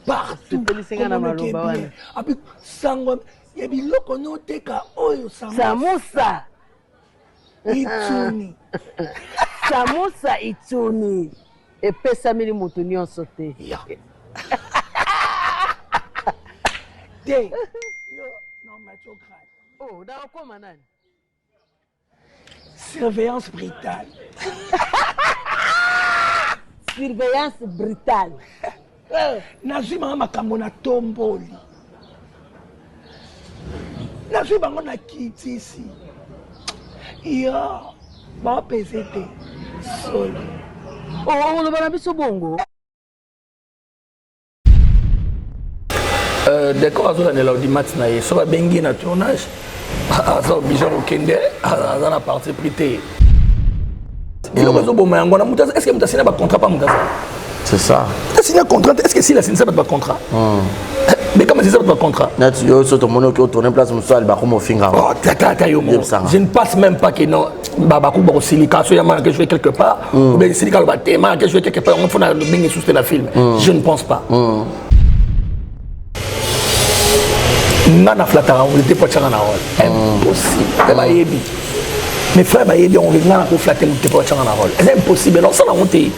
Partout. Abi sango ya biloko no teka oyo samosa. Ituni. Samosa ituni. Et pesa mili mutu nyonso te. Te. Non, mais tu craques. Oh, dans quoi manan? Surveillance brutale. Surveillance brutale. Nazima makambo na tomboli. Nazima bango na kitisi. Yo, ba pesete. Solo. Oh, le bana biso bongo. D'accord, on est là au dimanche, sur la bengi na tournage, ça obligé au kende, dans la partie privée. Il a besoin de moi, est-ce que tu as signé un contrat pas Moutaza? C'est ça. Tu as signé un contrat, est-ce que si a signé un contrat? Mais comment c'est ça votre contrat? Je ne pense même pas que non. Babakou bon silica, soit yamana que je vais quelque part, ou bien silica le bâtiment que je vais quelque part, on faut na bien sous la film. Je ne pense pas. Nana flatara, on était pas tiré en rôle. Impossible. Mes frères, on veut pas flatter, on était pas tiré en rôle. C'est impossible. Non, ça la montée.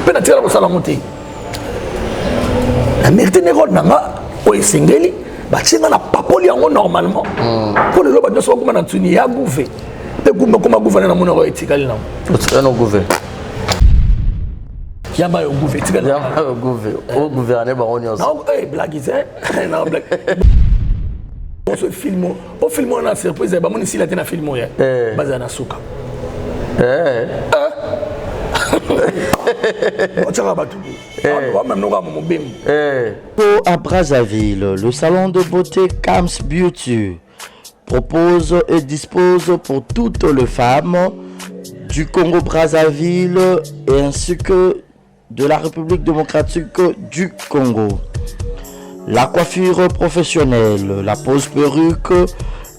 Peut-être que ça la montée. La mérite des rôles, nana, oui, singeli. Bah, tu n'as pas poli normalement. Pour les autres, nous sommes comme un tuni, à gouver. Et comment gouverner dans mon oreille, étiquette là. Tu es non gouverné. Il y a pas un gouverné. Il y a pas un gouverné. Au gouverner, bah on y a. Non, blague, c'est non blague. On se filme, on filme on a surprise. Bah mon ici là, t'es un film hier. Basé à Nasuka. À Brazzaville, le salon de beauté Kams Beauty propose et dispose pour toutes les femmes du Congo-Brazzaville et ainsi que de la République démocratique du Congo. La coiffure professionnelle, la pose perruque,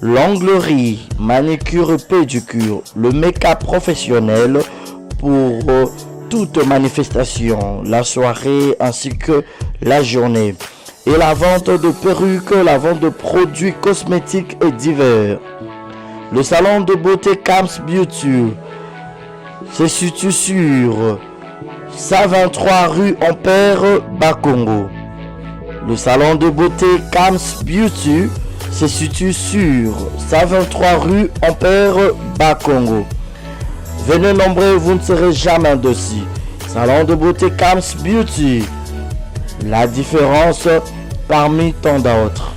l'onglerie, manicure et pédicure, le make-up professionnel pour toute manifestation, la soirée ainsi que la journée. Et la vente de perruques, la vente de produits cosmétiques et divers. Le salon de beauté Kams Beauty se situe sur 123 rue Ampère, Bakongo. Le salon de beauté Kams Beauty se situe sur 123 rue Ampère, Bakongo. Venez nombreux, vous ne serez jamais dessus. Salon de beauté Kams Beauty. La différence parmi tant d'autres.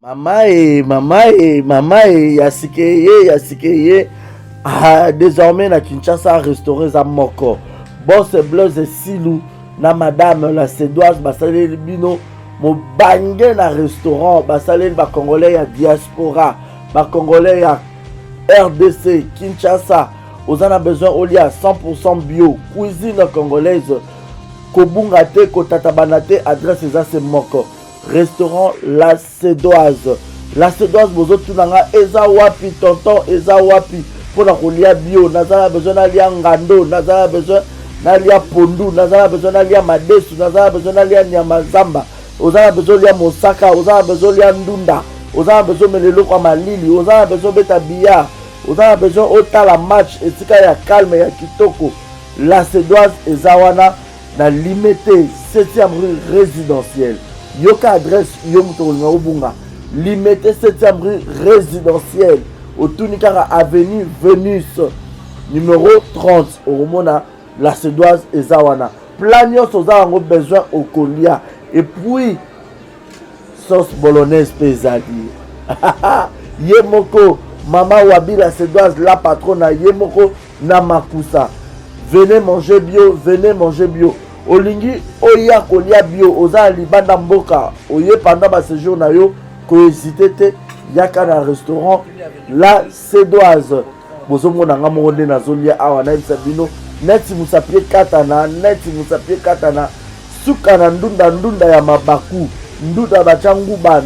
Mama yasikeye. Ah, désormais na Kinshasa restauré za moko. Boss Blaise Silou na madame la Sédoise basale bino mo bangé na restaurant basale ba congolais ya diaspora, ba congolais ya RDC Kinshasa. Vous en avez besoin au lit à 100% bio, cuisine congolaise. Kobunga te kotatabana te adresse za se moko. Restaurant La Sédoise. La Sédoise bozo tunanga eza wapi tonton eza wapi pour la kolia bio, nazala besoin d'alia ngando, nazala besoin d'alia pondu, nazala besoin d'alia madesu, nazala besoin d'alia nyamazamba, ozala besoin d'alia mosaka, ozala besoin d'alia ndunda, ozala besoin melelo kwa malili, ozala besoin beta billard, ozala besoin otala match etika ya calme ya kitoko. La Sédoise ezawana na limité 7e rue résidentielle. Yoka adresse yomutonga obunga. Limité 7e rue résidentielle. Au Tunikara avenue Vénus numéro 30 au Romona La Sédoise et Zawana. Planios aux avons besoin au Kolia. Et puis sauce bolognaise pesadi. Yemoko Mama Wabi La Sédoise la patronne Yemoko Namakusa. Venez manger bio, venez manger bio. Olingi oya kolia bio oza libanda mboka oye pendant ba séjour na yo ko hésiter te yaka na restaurant La Sédoise. Bozo mona nga monde na zolia awa na bino neti musapie katana suka na ndunda ya mabaku ndunda bachangu ba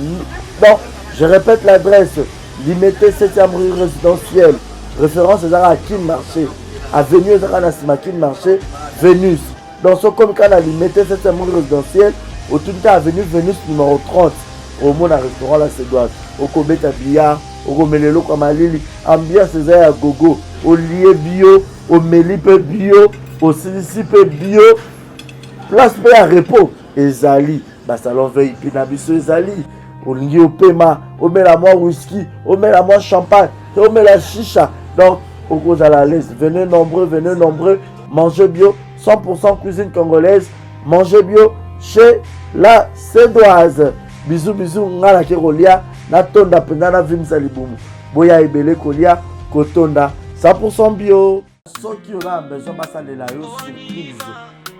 bon Je répète l'adresse. Limité 7e rue résidentielle. Référence à Kin Marché. Avenue Zanasima Kin Marché. Vénus. Dans ce comme quand on a limité 7e rue résidentielle. Au tout cas, avenue Vénus numéro 30. Au monde à restaurant la Cédoise. Au Kobeta Billard. Au Gomelelo Kamalili. Ambiance César à Gogo. Au Lié Bio. Au Mélipe Bio. Au Silicipe Bio. Place P à repos. Ezali. Salon veille. Pinabiso Ezali. Au lieu au paiement. Au met la moi whisky. Au met la moi champagne. Au met la chicha. Donc, au cause à la l'aise. Venez nombreux. Mangez bio. 100% cuisine congolaise. Mangez bio chez la Cédoise. Bisous, ngala kerolia. Na tonda pendana vim salibumu. Boya ebele kolia. Kotonda. 100% bio. Ceux qui auront besoin de ça, la surprise.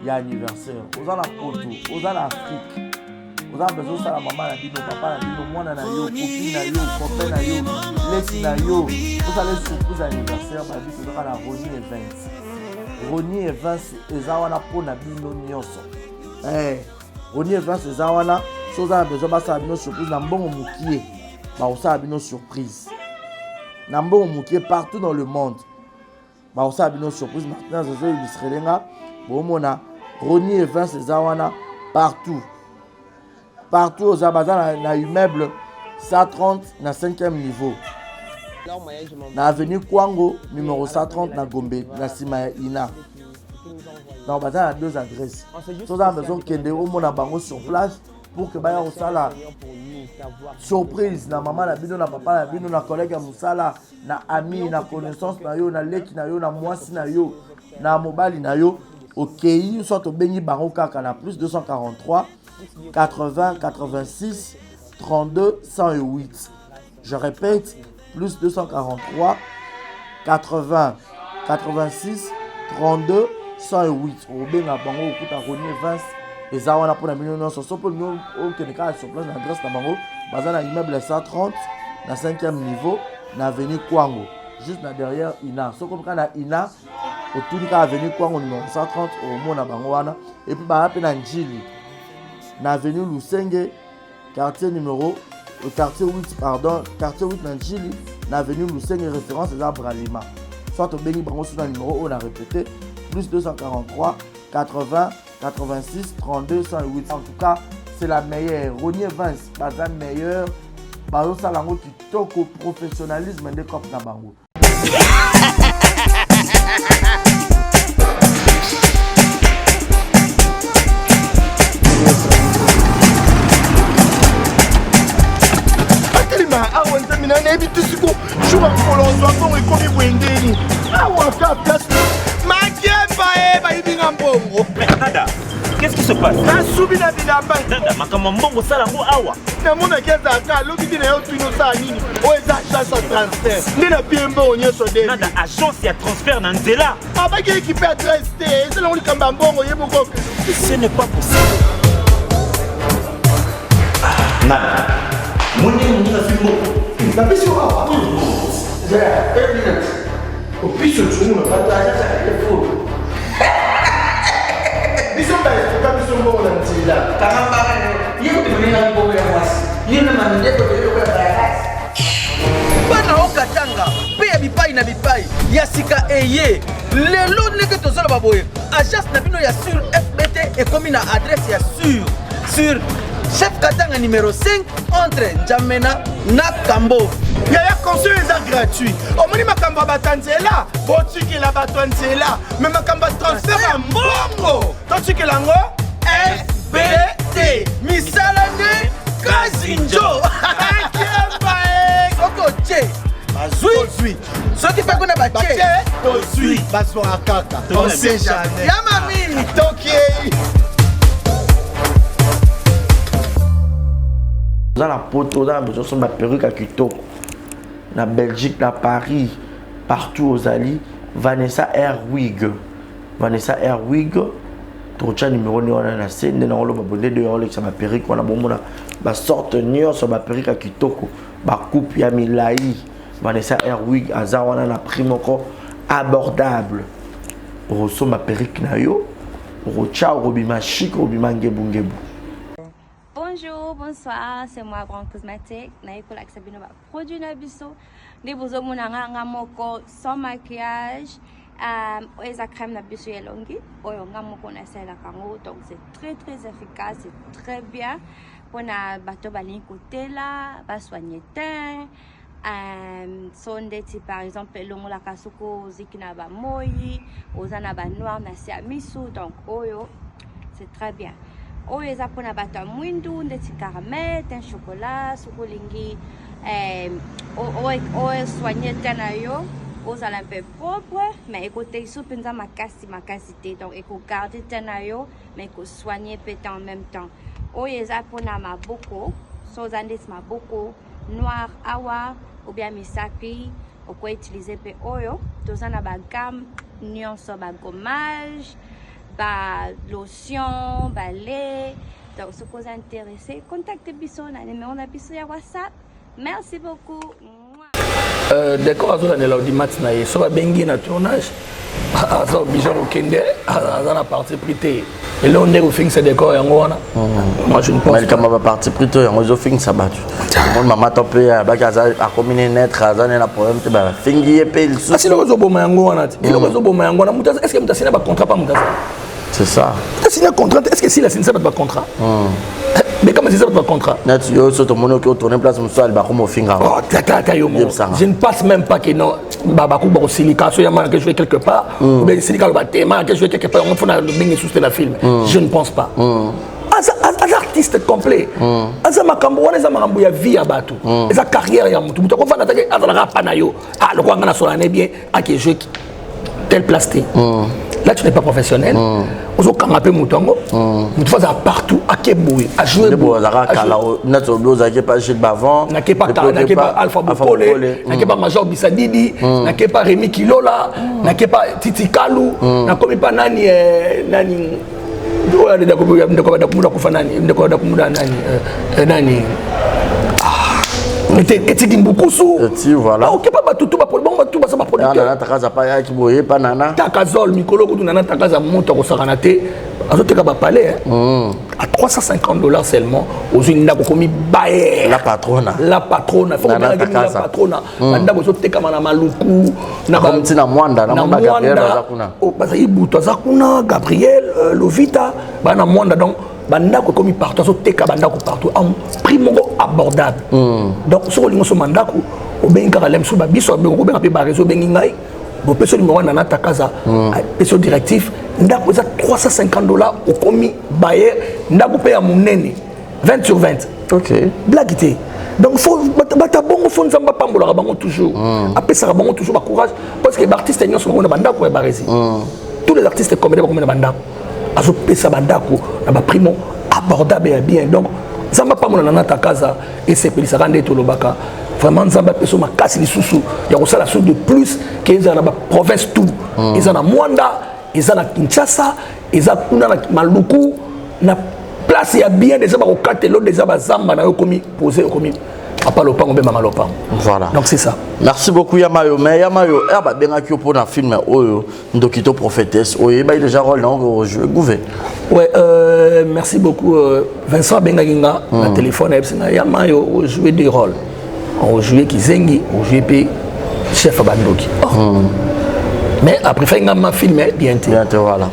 Il y a anniversaire. Aux en Poto. Aux en Afrique. Vous avez besoin de ça, la maman, la bino, papa, la bino, moi, na yo, copine, na yo, copain, na yo, laisse, na yo. Vous allez surprise anniversaire, ma vie, vous aurez la Ronnie Events. Ronnie Events, ezawana pour na bino nyonso. Ronnie Events, ezawana, si vous avez besoin de ça, la bino surprise, na mbongo moukié. Bah, vous avez bino surprise. Na mbongo moukié partout dans le monde. Bah, vous avez bino surprise. Maintenant, je vais illustrer là. Bon, mon a Ronnie Events, ezawana, partout. Partout aux Abazans, il y a un immeuble 130 na 5e niveau. Dans l'avenue Kwango, numéro 130 na Gombe, na Sima Ina. Dans Abazan, il y a 2 adresses. Si vous avez besoin de au monde bango sur place pour que vous ayez la surprise. Na maman, na bino, na papa, na bino, na collègue, na ami, na connaissance, na yo, na leki, na yo, na moisi, na yo, na mobile, na yo. Ok, soit au Bengi Bango Kaka, na plus 243. 80 86 32 108. Je répète, plus 243 80 86 32 108. Au Benga Bango, au Kuta Ronnie Events, et Zawana pour la million sur ce point, nous, au Kénéka, sur place, l'adresse de Bango, basé dans l'immeuble 130, dans 5e niveau, dans l'avenue Kwango, juste derrière Ina. Ce comme quand on a Ina, au tout cas, avenue Kwango, numéro 130, au Mona Bangoana, et puis, bah, après, dans Njili. Na avenue Lusenge, quartier 8, quartier 8 Nanjili, na avenue Lusenge, référence à Bralima. Soit au Béni Bango sur le numéro, on a répété, plus 243, 80, 86, 32, 108. En tout cas, c'est la meilleure. Ronnie Events, pas la meilleure. Bazo Salango qui toque au professionnalisme des copes na Bango. awa nzamina na ebiti siko shuka kolonzo mbongo ekomi bwendeni awa ka place makemba bayibinga mbongo. Nada, qu'est-ce qui se passe? Nasubi na bilamba Nada, makambo mbongo sala ngo awa namona keza ka loki dina yo twino sa nini o eza agence ya transfert nde na pie mbongo nyonso de Nada, agence ya transfert na nzela abaki équipe adresse te ezala ngo likamba mbongo ye moko. Ce n'est pas possible. Nada Mwenye filmo. Napesi awa. Zaya, 1 minute. Opiso tsumu na pataja za telefone. Biso ba efuka biso mbongo na nzela. Kama mbaka yeko tumelenga mbongo ya mwasi. Yena mandeto belo kwa bayasi. Bana okatanga pe ya bipai na bipai ya sika eye. Lelo neke tozala baboye. Agence na bino ya sur FBT ekomi na adresse ya sur Chef Katanga numéro 5 entre Njamena na Kambo. Yaya conseil est gratuit. Omoni makamba batanzela, botuki la batanzela, mais makamba transfert à mbongo. Totuki lango FBT. Misalane Kazinjo. Soko che. Bazui. Soki pa kona bache. Tozui. Baso akaka. On sait jamais. Yamami. Toki. Dans la poto, dans la perruque à Kitoko, na Belgique, na Paris, partout aux alliés, Vanessa Airwig. Vanessa Airwig, ton chat numéro 9 on a scène, na on l'a bonné de on ça ma perruque, on a bon mona, ba sorte nior sur ma perruque à Kitoko, ba coupe ya milai. Vanessa Airwig, azawana na prime encore abordable. Rosso ma perruque na yo, rocha robima chic, robima ngebu ngebu. Bonjour, Bonsoir, c'est moi Brand Cosmétique. Naiko la Sabino va produire na biso. Des besoins nga moko sans maquillage. Eza crème na biso yelongi. Oyo nga moko na sela kango. Donc c'est très efficace, c'est très bien. Pour na bato balin côté là, ba soigner teint. Sondeti par exemple longo la kasuko zikina ba moi, ozana ba noir na siamisu. Donc oyo c'est très bien. Oyo eza pona bato ya mwindu ndeti caramel, teint chocolat, sukolingi oyo soigner teint na yo ozala un peu propre mais écoutez iso penza makasi te donc eko garder teint na yo mais eko soigner peut en même temps. Oyo eza pona maboko so oza ndeti maboko noir awa ou bien misapi oko utiliser pe oyo toza na ba gamme nyonso ba gommage ba lotion, ba lait. Donc, si vous êtes intéressé, contactez Bisso, on a le numéro de Bisso sur WhatsApp. Merci beaucoup. D'accord, on a l'audimat, sur la bengi na tournage, on a obligé de kende, on a parti prité. Et là, on est au fin de ce décor, moi je ne pense pas. Mais quand on va partir prité, on est au fin de ça battu. Mon maman t'a payé à combiner net, à un problème, tu vas finir payer le sou. Si le réseau Bomayango, est-ce que tu as signé un contrat par Moutassa? C'est ça. Tu as signé un contrat, est-ce que si la signé un contrat? Mais comment c'est ça votre contrat? Je ne pense même pas que non. Babakou silica, que je vais quelque part, ou bien silica le bâtiment, que je vais quelque part, on fait bien sous la film. Je ne pense pas. Un artiste complet. Un makambo, un makambo ya vie à Batou. Sa carrière ya mutu. Mutu ko fa natake azala panayo. Ah le quoi ngana solane bien à que je tel plastique. Là tu n'es pas professionnel. Ozo kangape mutongo. Mutu fa partout à Keboui, à jouer. Notre blouse qui pas chez Bavon, n'a pas Alpha Bopole, n'a pas Major Bissadidi, n'a pas Rémi Kilola, n'a pas Titi Kalou, n'a pas nani nani et beaucoup sous voilà ok pas tout ba tout ba ça ba producteur takaza pa ki boye pa nana takazol mikolo ko nana takaza monto ko sakanate azoteka ba palais à $350 seulement aux une komi bae la patrona faut la patrona banda ko zoteka mana maluku na ba mtina mwanda na mwanda Gabriel zakuna o ba ibuto zakuna Gabriel Lovita bana mwanda donc banda ko komi partout so teka banda ko partout en prix mongo abordable donc so lingo so mandako o benga kalem so ba biso ko benga pe ba réseau bengi ngai bo peso numéro na takaza peso directif ndako za $350 au komi baye ndako pe ya munene 20 sur 20 OK blaguité donc faut bata bongo fo nzamba pambola bango toujours après ça bango toujours ba courage parce que les artistes nyonso bango na bandako ya barezi tous les artistes comédiens bango na bandako azo pesa bandako na ba primo abordable et bien donc nzamba pambola na takaza et c'est pelisa rande to lobaka vraiment nzamba peso makasi lisusu ya kosala chose de plus que ils na ba province tout ils na Mwanda ils na Kinshasa ils kuna na Maluku na place ya bien déjà ba kokatelo déjà ba zamba na yo komi poser komi papa lopango be mama lopango voilà donc c'est ça. Merci beaucoup Yamayo mais Yamayo ba benga ki pour na film oyo ndokito prophétesse oyo ba déjà rôle non jouer gouver ouais merci beaucoup Vincent Bengaginga na téléphone Yamayo jouer des rôles on jouait Kizengi on jouait pe chef Bandoki mais après fait un film bien voilà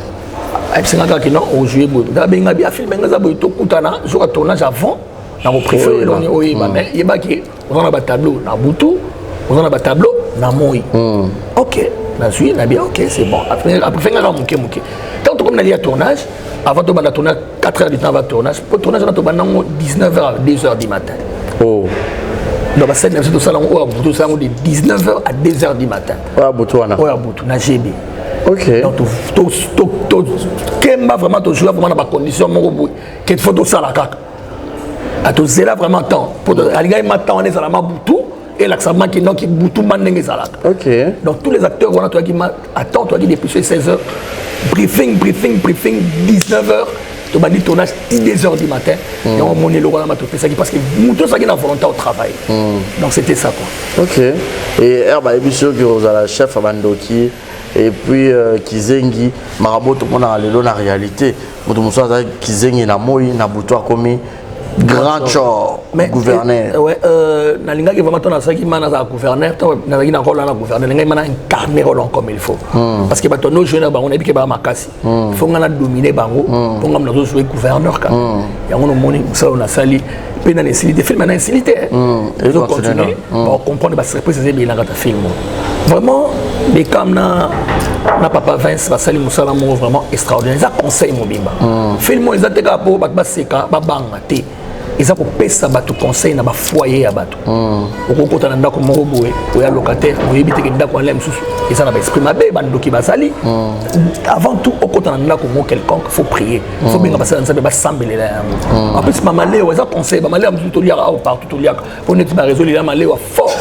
c'est nga qui non on jouait da benga bien film nga boy to kutana jour à tournage avant na mo préféré on y ba mais yeba ki on a ba tableau na butu on a ba tableau na moi OK na suis na bien OK c'est bon après fait nga muke quand on a lié tournage avant de banda tournage 4h du temps avant tournage pour tournage on a to banda 19h à 2h du matin donc c'est tout ça de 19h à 2h du matin na GB OK donc kemba vraiment to jouer vraiment dans ba condition moko que faut ça la kaka à to zela vraiment temps pour alinga matin on est à la mabutu et l'accent qui non qui butu mandenge salaka OK donc tous les acteurs on a toi qui attend toi qui depuis 16h briefing 19h tu vas dire tournage 10h du matin et on monte le rôle parce que tout ça qui n'a volonté au travail donc c'était ça quoi. OK et herba émission que vous avez chef Bandoki et puis Kizengi Maraboto mon a la réalité moto muso Kizengi na moi na buto komi Grand Chor, gouverneur. Ouais, Nalinga qui vraiment ton asaki mana za gouverneur, Nalinga na rôle na gouverneur, Nalinga mana incarner rôle comme il faut. Parce que bato no jeune bango na bi ke ba makasi. Faut ngana dominer bango, pour ngam na jouer gouverneur ka. Ya ngono moni ça on a sali, pe na nesili des films na insilité. Ils ont continué pour comprendre ba surprise c'est bien ta film. Vraiment les cam na papa Vince ba sali musala mo vraiment extraordinaire. Ça conseil mo bimba. Film ils ateka po ba seka ba banga te. Ils ont pesa bato conseil na ba foyer ya bato. Okokota na ndako moko boye, oya locataire, oyebite ke ndako ala msusu. Ils ont ba esprit mabe bandoki basali. Avant tout okota na ndako moko quelconque, faut prier. Faut bien passer dans ça ba sambela yango. En plus mama leo ils ont conseil, mama leo msusu to liaka au partout to liaka. Pour ne pas résoudre la malé wa fort.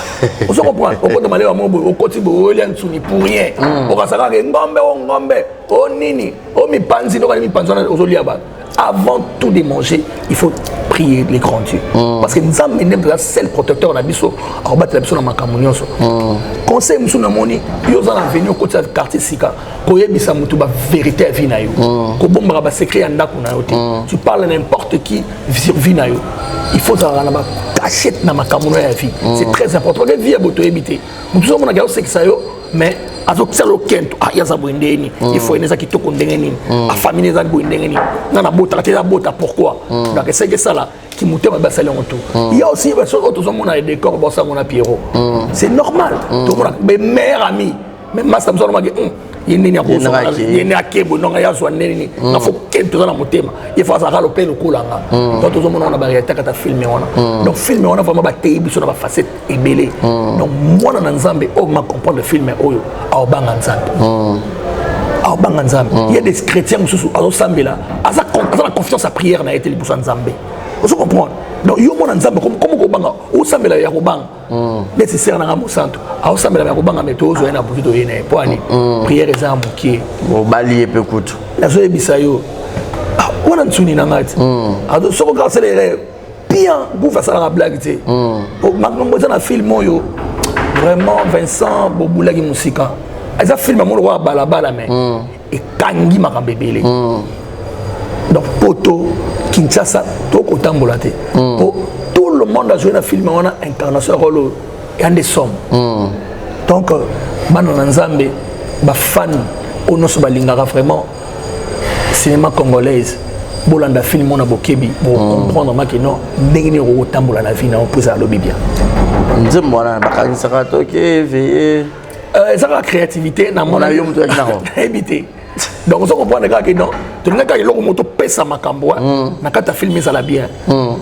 On se comprend. Okota malé wa mobo, okoti bo olian tsuni pour rien. Okasaka ke ngombe, o nini, o mi panzi no mi panzona ozolia ba. Avant tout de manger, il faut prier les grands dieux. Parce que nous avons un seul protecteur dans biso, à rebattre la biso dans ma camonioso. Conseil monsieur Namoni, ils ont venu au côté du quartier Sika, pour y bisa mutu ba vérité à vie na yo. Ko bomba ba secret anda kuna yote. Tu parles à n'importe qui sur vie na yo. Il faut ça na ba cachette na ma camono ya vie. C'est très important. Que vie à boto éviter. Mutu so mona ga c'est que ça yo, mais azokisala okento yaza boendeni il faut eneza kitoko ndenge nini a famille eza boendenge nini na bota te bota pourquoi donc c'est que ça là qui mutema basali en tout il y a aussi parce que autres hommes on a des décors bossa mon Pierrot c'est normal tout le monde mes meilleurs amis même ma samson ma yeni akebo non ya so neni na faut kento na mutema il faut ça le pelo kulanga d'autres hommes on a barrière ta filmer on donc filmer on a vraiment ba teibi sur la facette ebelé donc moi na nzambe o ma comprendre le film oyo a obanga nzambe il y a des chrétiens mususu azo sambela aza la confiance à prière na été libusa nzambe vous comprenez donc yo mona nzambe comme ko banga o sambela ya ko banga nécessaire na ngamo santo a sambela ya ko banga metozo na buzito yene poani prière eza mukie o bali pe kutu la zo ebisa yo wana nsuni na ngati azo soko grâce les bien vous face à la blague tu o magnombo na film oyo vraiment Vincent Bobulagi musika eza film mo roi balabala mais et kangi makambebele donc poto Kinshasa to kotambola te tout le monde a joué dans film on a incarnation rôle et des sommes donc bana nzambe ba fan ono so balingaka vraiment cinéma congolaise bolanda film on a bokebi pour comprendre ma que non ndenge ni kotambola na vie na opposer à lobby bien nzembo wana bakanisaka to ke veiller ça la créativité na mon avion to eknako éviter donc on se comprend que non tu n'as qu'à l'autre moto pesa makambo na kata filmer ça la bien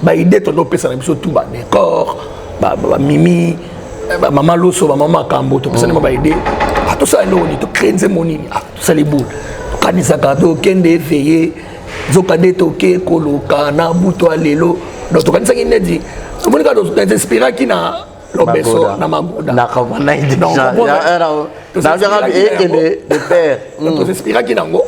ba idée to no pesa na biso tout ba décor ba mimi ba maman loso ba maman kambo to pesa na ba idée tout ça no ni to créer nzemoni tout ça les boules kanisa ka to kende veiller zokade to ke koloka na buto alelo donc to kanisa ki nedi to monika do inspira ki na lobeso na magoda na kabana déjà na jara et de père donc inspira ki nango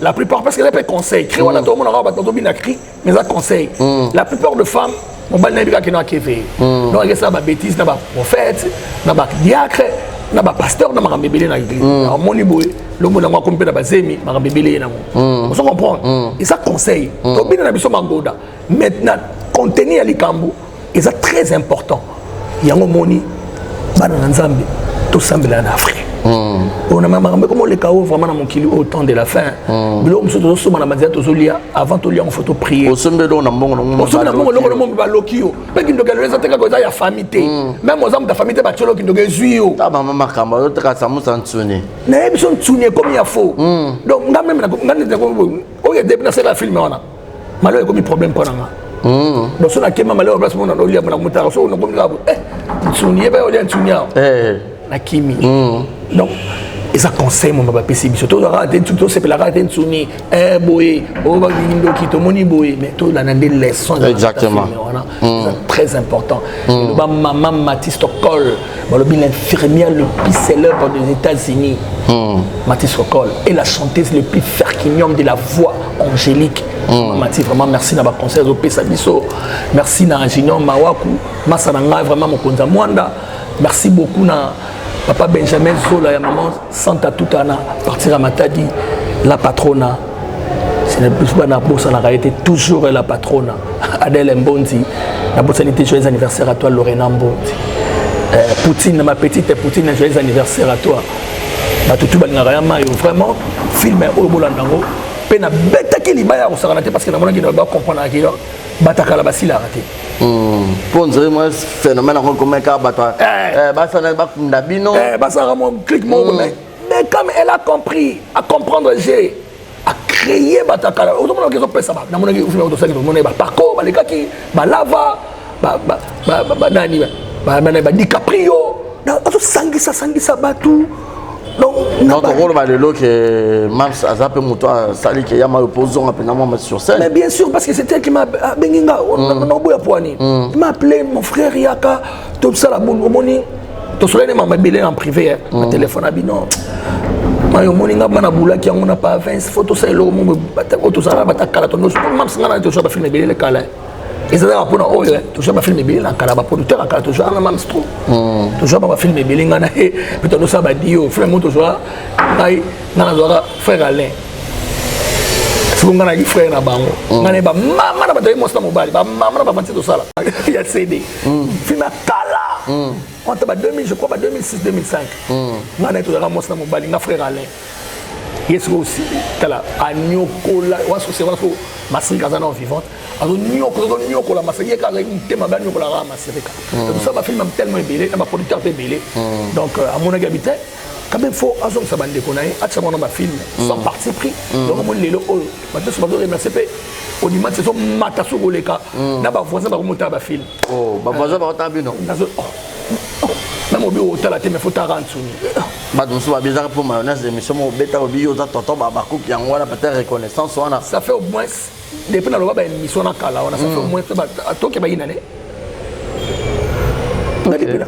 la plupart parce que les conseils créer on a tout le monde a tout bien écrit mais ça conseil la plupart de femmes on va n'importe qui n'a kévé donc il y a ça ba bêtise na ba prophète na ba diacre na ba pasteur na makambebele na église moni boy le monde na kompe na bazemi makambebele na mo on se comprend et ça conseil to bien na biso mangoda maintenant contenu à likambo et ça très important yango moni bana nzambe to sambela na Afrique on a même comme le chaos vraiment dans mon kili au temps de la fin bilo mso to so na mazia to zolia avant to lia en photo prier o sombelo na mbongo no mo ba lokio pe kindo ke leza teka ko za ya famille même aux hommes de famille ba cholo kindo ke zuio ta mama makamba to teka samu santsuni na ebiso ntsuni comme il faut donc nga même na ko o ya depuis na c'est la film ona malo ko mi problème pour nga donc so na kema malo place mo na lolia mo na mutara so no ko mi ka ntsuni e ba olia ntsuni na kimi donc et ça conseille mon papa PC surtout la rate tout c'est la rate ntsuni boy o ba ngindo kito moni boy mais tout la nande leçons exactement c'est très important le ba maman Mathis Tokol le bien l'infirmière le plus célèbre des États-Unis Mathis Tokol et la chanteuse le plus ferquignon de la voix angélique Mathis vraiment merci na ba conseil au pesa biso merci na ingénieur Mawaku masananga vraiment mon konza mwanda merci beaucoup na papa Benjamin Zola et maman Santa Tutana partir à Matadi la patrona Ce n'est plus pas la bourse, on a été toujours la patronne. Adèle Mbondi, la bourse a été joyeux anniversaire à toi, Lorena Mbondi. Poutine, ma petite Poutine, joyeux anniversaire à toi. Tout vraiment, film au Bolandango. Pena bête qui libère au Saranate parce que la monnaie qui ne va pas comprendre à qui là. Batakala basila raté. Pour nous, moi, phénomène à recommencer car bata. Basa n'a pas comme d'abino. Basa ramon clic mon mais comme elle a compris, à comprendre j'ai à créer Batakala. Au moment où ils ont fait ça, na monnaie qui fait au dossier de monnaie parcours, les gars qui lava, nani, DiCaprio. Non, sangisa batu. Donc, on va le que Mams a peu mouton sali qui a mal opposé sur scène. Mais bien sûr, parce que c'était elle qui m'a benginga. Il m'a appelé mon frère Yaka, tout ça la bonne moni. Tout cela m'a appelé en privé, ma téléphone à bino. Mayo moninga bana bula qui on a pas 20 photos ça le mo tout ça ba takala to no Mams ngana to ba filmer le kala. Et ça va pour nous, toujours pas filmer bien, quand la producteur a toujours un même stro. Toujours pas filmer bien, on a peut-être nous ça va dire, frère mon toujours, aïe, n'a pas frère Alain. Si vous avez frère na bango, on a pas maman na pas moi ça mobile, maman na pas vendre tout ça là. Il y a CD. Film à Kala. On t'a 2000, je crois pas 2006 2005. On a toujours moi ça mobile, na frère Alain. Yes aussi, Kala, à Nyokola, ou est-ce que c'est vrai que Massiri Kazana en vivante, à Nyokola, Massiri Kazana, thème à Nyokola, Massiri Kazana. Tout ça, ma film tellement ébélé, ma producteur est ébélé. Donc, à mon habité, quand même, il faut, à son sabande de Konaï, à ce moment ma film, sans parti pris. Donc, mon lélo, maintenant, je vais remercier. Au dimanche, c'est son matasso au leka. N'a pas voisin, va remonter à ma film. Oh, ma voisin va remonter non. Même au bureau, tu as la tête, mais il faut t'arrêter. Badounsou a bizarre pour mayonnaise émission au bêta au bio za tonton babakou qui en a peut-être reconnaissance on a ça fait au moins depuis la loi ba émission na kala on a ça fait au moins to ke ba inane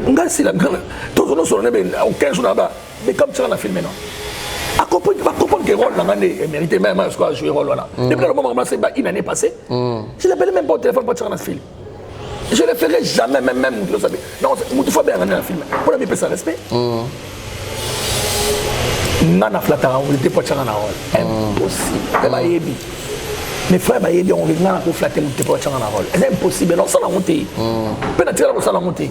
nga si la to no so na be aucun jour là-bas mais comme tu as filmé non à comprendre que rôle là mérité même ce qu'on jouer rôle là depuis le moment c'est une année passée je l'appelle même pas au téléphone pour tirer un film je le ferai jamais même le savoir non il faut bien regarder un film pour la bien ça respect nana flatara on était pas tchana na rôle impossible ba yebi mes frères ba yebi on veut nana ko flatter on était pas tchana na rôle c'est impossible non ça la monter peut na tira ça la monter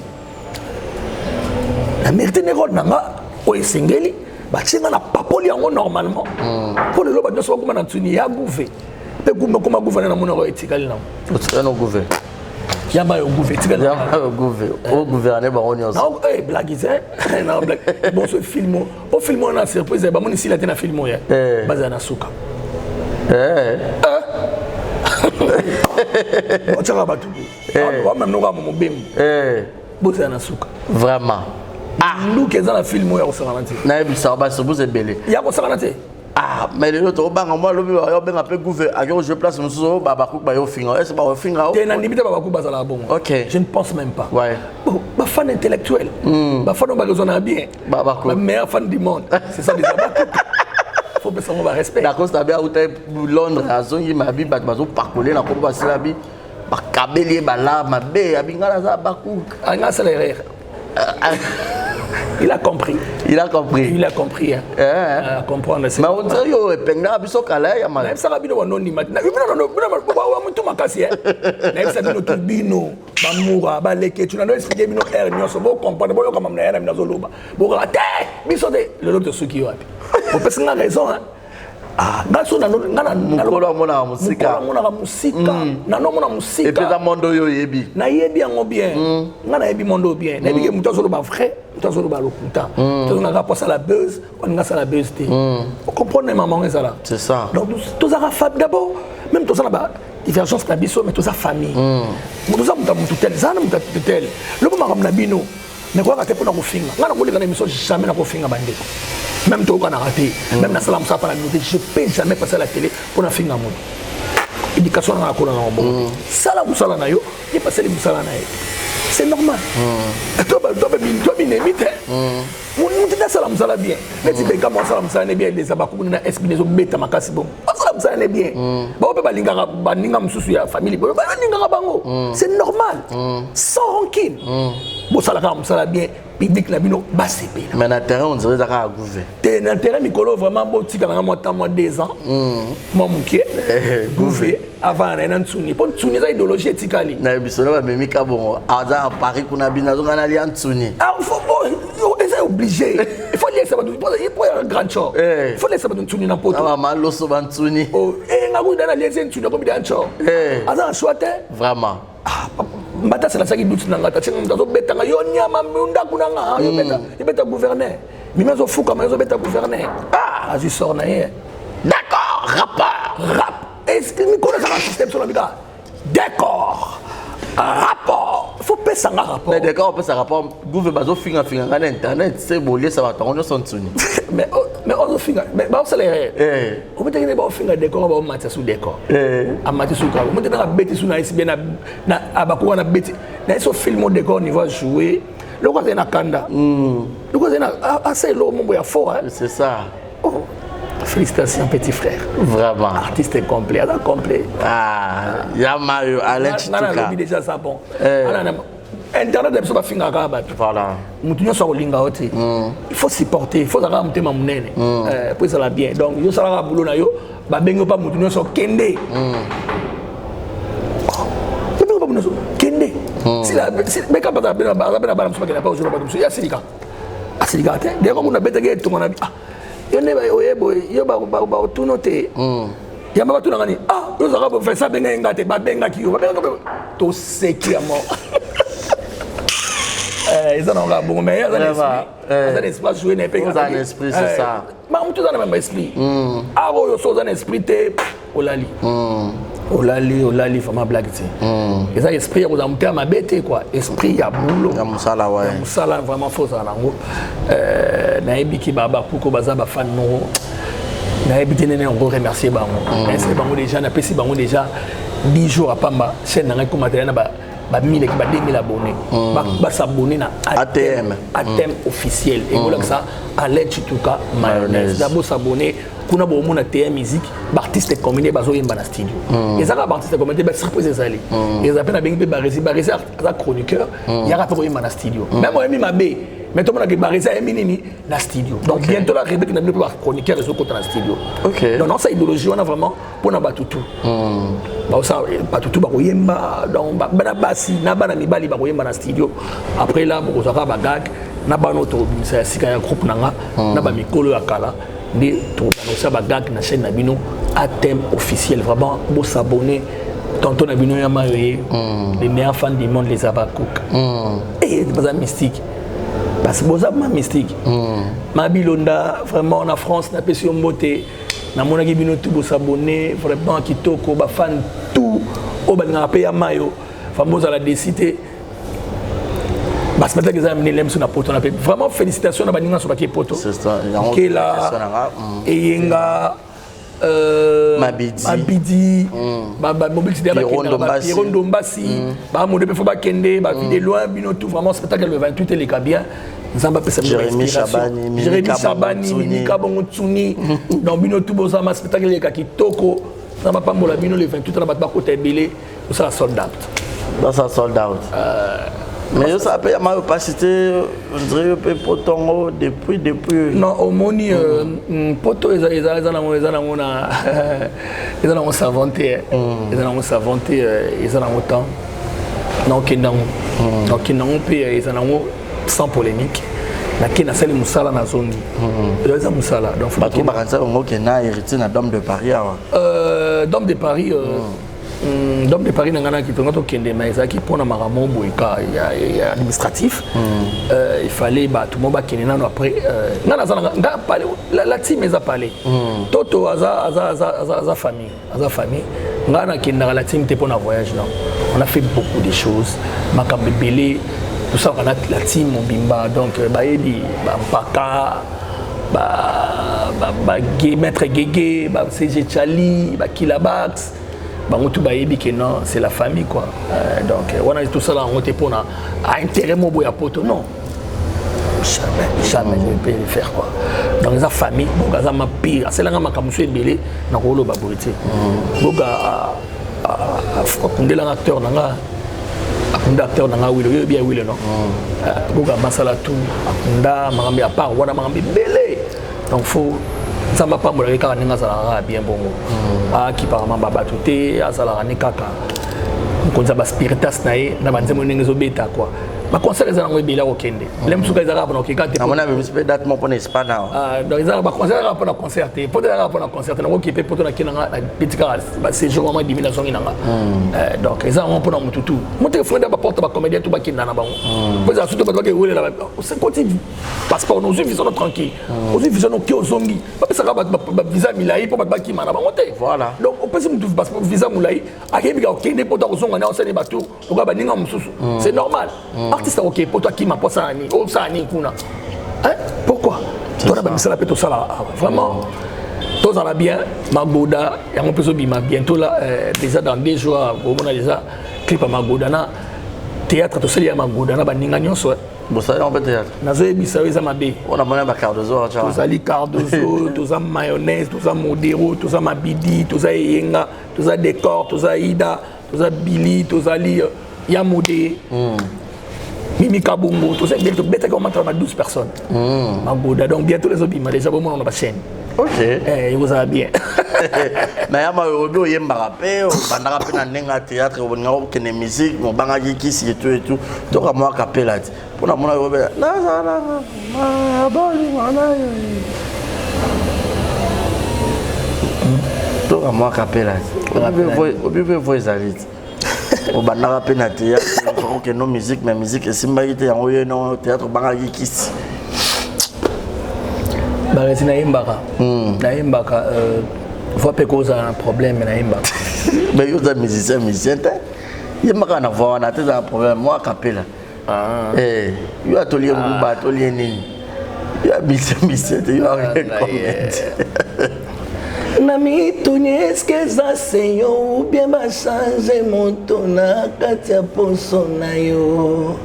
la mérite ne rôle nanga o esengeli ba tchinga na papoli yango normalement pour le loba nso kuma na tsuni ya gouver pe kuma kuma gouverner na monoro etikali na o no gouver Yamba au gouvernement. Au gouvernement, bah on y a. Non, blague c'est. Non blague. Bon ce film, au film on a surprise. Bah mon ici là t'es un film hier. Basé à Nasuka. On tient à battre. On même nous ramons mon bim. Basé à Nasuka. Vraiment. Ah. Nous qui dans le film hier au Saranate. Naïb ça va se vous est belé. Il y a au Saranate. Ah, mais les autres, moi, le un peu gouverné. Alors, je place mon sous Babakou, bah, au finger. Est-ce que bah, au finger? T'es un limité Babakou, bah, ça la bon. Ok. Je ne pense même pas. Ouais. Bon, ma fan intellectuelle. Ma fan, on va raisonner bien. Babakou. Ma meilleure fan du monde. C'est ça, les Babakou. Faut que ça me respect. D'accord, c'est bien, où t'es Londres, à Zongi, ma vie, bah, tu parcourir la courbe, c'est la vie. Bah, Kabeli, bah, là, ma bé, à Bingala, ça, Bakou. Ah, non, c'est l'erreur. Il a compris. Il a compris. Il a compris. Hein. Comprendre. Mais on dirait que Pengna, il y a un même ça va bien non ni maintenant. Non, tout ma casse. Même ça nous bino, bamoura, baleke, tu n'as expliqué bino hernia, so bon comprendre bon comme na hernia zoloba. Bon raté, biso de le lot de ceux qui ont. Pour parce qu'on a raison hein. Ah, gaso na mukolo mona musika. Mona musika. Na no mona musika. Et puis dans mondo yo yebi. Na yebi yango bien. Ngana yebi mondo bien. Na yebi muto zolo ba vrai, muto zolo ba lokuta. Tu na rapport à la buzz, on a ça la buzz té. Vous comprenez maman ça là. C'est ça. Donc tous ça femme d'abord, même tous ça là divergence na biso mais tous ça famille. Muto ça muto tel, ça na muto tel. Le moment comme na bino. Mais quoi rater pour na ko finga. Ngana ko le kana émission jamais na ko finga bande. Même toi, on a raté, même la salle, on ne pas la noter. Je ne peux jamais passer à la télé pour un film dans le monde. Éducation dans la colonne en bon. Ça, la moussala na yo, il passe les moussala na yo. C'est normal. Toi, tu es minimite. Mon mutita sala musala bien mais tu peux comment sala musala bien les abaku na espines beta makasi bon sala musala bien ba pe balinga baninga mususu ya famille ba baninga bango c'est normal sans rancune bo sala musala bien public la bino basepe mais na terrain on dirait ça a gouver te na terrain mikolo vraiment bo tika na moi 2 ans moi mukie gouver avant na ntsuni po ntsuni za idéologie etikali na bisola ba memi ka bon aza à Paris kuna bina zo ngana li ntsuni ah faut c'est obligé il faut laisser ça il faut un grand show il faut laisser ça ntsuni na poto ah malo so ba ntsuni oh ngaku dana laisser ntsuni ko bidan show aza choite vraiment mbata c'est la saki doute nanga ta tsinga mtazo betanga yo nyama munda kunanga yo beta yo beta gouverner mimezo fuka mazo beta gouverner ah je sors na ye d'accord rap est-ce que mi connaît ça système sur la biga d'accord rapport faut pas ça rapport mais d'accord on peut ça rapport gouvernement bazo finga na internet c'est bolé ça va tongo son tsuni mais on finga mais ba ça les on peut dire ba finga décor ba match sous décor a match sous ka on peut na beti sous na isibé na abakuwa na beti na so film au décor on va jouer le quoi c'est na kanda le quoi c'est na assez lo mon boya fort c'est ça. Félicitations petit frère. Vraiment. Artiste complet, alors complet. Ah, ya Mario Alex Tuka. On a déjà ça bon. Internet est pas finga ka ba. Voilà. Mutunyo so linga oti. Il faut supporter, il faut ça monter ma munene. Pour ça la bien. Donc yo ça la boulot na yo, ba bengo pas mutunyo so kende. Bengo pas mutunyo so kende. Si la mais quand pas ba ba so pas aujourd'hui pas ya silika. Asilika te. Dès qu'on a bête tout mon ami. Yone ba oyebo yo ba tuno te yamba ba tunanga ni yo zaka ba fesa benga ngate ba benga ki yo ba benga to seki amo ils en ont là bon mais ça l'espace jouer n'est pas ça l'esprit c'est ça ma on tout dans le même esprit yo so dans esprit te olali vraiment blague ti et ça esprit vous amté à ma bête quoi esprit ya boulot ya musala ouais musala vraiment faux ça nango na ebiki baba poko baza ba fan no na ebité nene on remercier bango c'est bango déjà na pesi bango déjà 10 jours à pamba chaîne na ko matériel na ba 1000 ki ba 2000 abonnés ba s'abonner na ATM officiel et voilà que ça Alex Tuka mayonnaise d'abord s'abonner kuna bo mona TM musique artiste combiné bazo yemba na studio et ça ba artiste combiné ba surprise ça ali et ça peine ba rési ça chroniqueur il y a rapport yemba na studio même moi mi mabe mais tout le monde a barré minini na studio donc bientôt la Rebecca n'a plus pas chroniqueur et so côté na studio donc non ça idéologie on a vraiment pour na batutu ba ça batutu ba yemba donc ba basi na bana mibali ba yemba na studio après là bo ça ba gag na ba notre ça sika ya groupe nanga na ba mikolo ya kala ndi to ça ba gag na chaîne na bino à thème officiel vraiment bo s'abonner tonton na bino ya mayoye les meilleurs fans du monde les abakouk et pas mystique parce que boza ma mystique ma bilonda vraiment en France na pesi mbote na mona ki bino tout s'abonner vraiment kitoko ba fan tout o ba nga pe ya mayo famosa la décité parce que maintenant que les sur na poto na vraiment félicitations na baninga sur ba ki poto c'est ça qui là et yenga Mabidi mobilité Pierron Dombassi ba mo de faut ba kende ba vide loin bino tout vraiment spectacle le 28 et les bien Zamba pesa Jérémy Chabani Mika Bongo Tsuni donc bino tout boza ma spectacle les kitoko Zamba pambola bino le 28 na ba côté belé ça sold out dans ça sold out mais ça peut mal opacité on dirait peu potongo depuis non au moni poto ils ont s'inventé ils ont autant donc non pays ils ont sans polémique na kina sali musala na zondi ils musala donc faut que bakanza ngo kena héritier na Dôme de Paris Dôme de Paris Dôme de Paris nangana ki tonga to kende mais ça qui pona maramo boika il administratif il fallait ba tout monde ba kende nano après ngana nga parler la team eza parler toto aza famille ngana kenda la team te pona voyage non on a fait beaucoup de choses makambe belé tout ça on a la team Mobimba donc ba yedi ba mpaka ba maître Guégué ba CG Chali ba Kilabax tout non c'est la famille quoi donc on a tout ça là on était pour à intérêt mon boya poto non jamais je peux le faire quoi. Dans les familles, boga za ma pire, c'est là ma kamusu ebele na ko lo baborité. Boga akundela acteur nanga akunda acteur nanga wilo yo bien wilo non. Boga masala tout akunda makambi à part wana makambi belé. Donc faut ça m'a pas molé ka ninga sala bien bongo. Qui par mamba batuté asala ni kaka. On a spiritas nae na banzemo ningezo beta quoi. Ma concert les années bila okende. Lem suka les arabes na okikate. Amona me spé date mon pone Espagne. Dans les arabes concert arabes na concerter. Pour les arabes na concerter na okipe pour na kinanga petit car c'est jour moment dimination inanga. Donc les arabes pour na mututu. Monter frère ba porte ba comédien tout ba kinana ba. Vous avez surtout ba que là. C'est continue. Passeport nous vivons tranquille. Nous vivons nos kio zongi. Pas ça ba visa milai pour ba ki mana ba monter. Voilà. Donc on peut se mutu passeport visa mulai. Akebi ka okende pour ta zonga na osene bateau. On ba ninga mususu. C'est normal. Artiste ok pour toi qui m'a pas ça ni oh ça ni kuna hein pourquoi toi là ça la peut tout ça là vraiment tout ça va bien Magoda et on peut se bima bientôt là déjà dans 2 jours on a déjà clip à Magoda na théâtre tout ça il y a Magoda na baninga nyonso bon ça on peut théâtre nazo ebisa weza mabe on a moyen ba Cardozo tu vois tout ça li Cardozo tout ça mayonnaise tout ça modero tout ça mabidi tout ça yenga tout ça décor tout ça ida tout ça Billy tout ça li Yamode Mimi Kabungo, tout ça, bientôt, bête qu'on m'entraîne à 12 personnes. Magoda, donc bientôt les autres, mais déjà, on a pas chaîne. Ok. Il vous a bien. Mais il y a un rappel, on a rappelé un théâtre, on a une musique, on a une musique et tout. Donc, on a un rappel là. Pour la monnaie, on a donc, on a un rappel là. On peut voir les avis. On a rappelé un théâtre. Que nos musique mais musique et simbaïté en haut non théâtre bangaki kisi bah c'est naïmbaka naïmbaka voix pe cause un problème naïmbaka mais yo za musicien il m'a kana voix na un problème moi capella yo atelier ngumba atelier nini yo musicien yo Nami tunyeske za seyo ou bien ba changer moto na kati ya poso na yo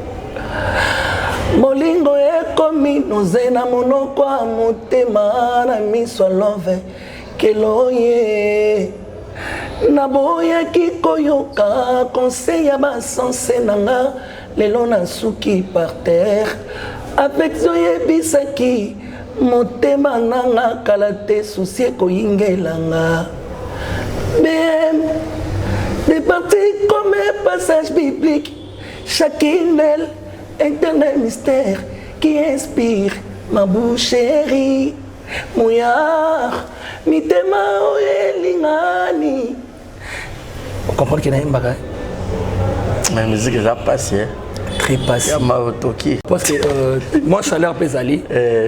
molingo ekomi noze na monoko ya motema na miso love keloye naboyaki koyoka conseil ya basanse nanga lelo nasuki par terre avec zoyebisaki motema nanga kala te souci koyingelanga BM des parties comme un passage biblique chacune d'elles éternel mystère qui inspire ma bouche chérie mouillard mitema oyelingani on comprend qu'il y a un bagage la musique est passée très passé. Parce que moi chaleur pesali